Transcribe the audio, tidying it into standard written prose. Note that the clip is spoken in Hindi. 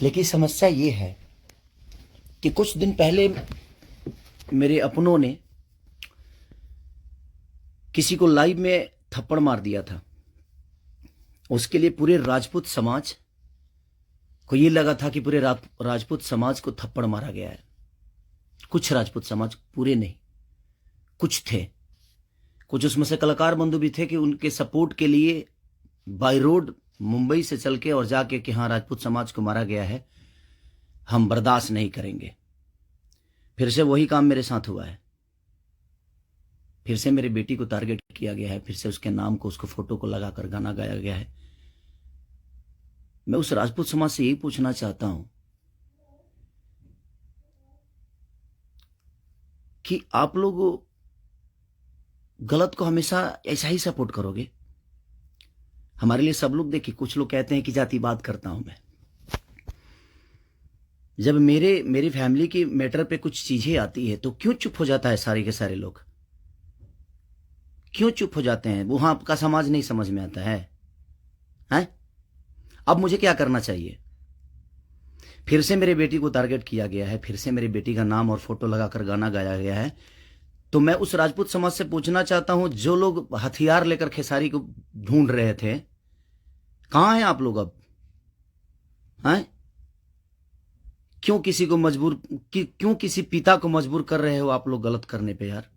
लेकिन समस्या ये है कि कुछ दिन पहले मेरे अपनों ने किसी को लाइव में थप्पड़ मार दिया था। उसके लिए पूरे राजपूत समाज को ये लगा था कि पूरे राजपूत समाज को थप्पड़ मारा गया है। कुछ राजपूत समाज, पूरे नहीं, कुछ थे। कुछ उसमें से कलाकार बंधु भी थे कि उनके सपोर्ट के लिए बाय रोड मुंबई से चल के और जाके कि हाँ राजपूत समाज को मारा गया है, हम बर्दाश्त नहीं करेंगे। फिर से वही काम मेरे साथ हुआ है। फिर से मेरी बेटी को टारगेट किया गया है, फिर से उसके नाम को, उसको फोटो को लगाकर गाना गाया गया है। मैं उस राजपूत समाज से यही पूछना चाहता हूं कि आप लोग गलत को हमेशा ऐसा ही सपोर्ट करोगे? हमारे लिए सब लोग, देखिए, कुछ लोग कहते हैं कि जातिवाद करता हूं मैं। जब मेरी फैमिली की मैटर पे कुछ चीजें आती है तो क्यों चुप हो जाता है सारे के सारे लोग? क्यों चुप हो जाते हैं? वहां आपका समाज नहीं समझ में आता है? हैं? अब मुझे क्या करना चाहिए? फिर से मेरी बेटी को टारगेट किया गया है, फिर से मेरी बेटी का नाम और फोटो लगाकर गाना गाया गया है। तो मैं उस राजपूत समाज से पूछना चाहता हूं, जो लोग हथियार लेकर खेसारी को ढूंढ रहे थे, कहां हैं आप लोग अब? हैं? क्यों किसी को मजबूर, क्यों किसी पिता को मजबूर कर रहे हो आप लोग गलत करने पे यार?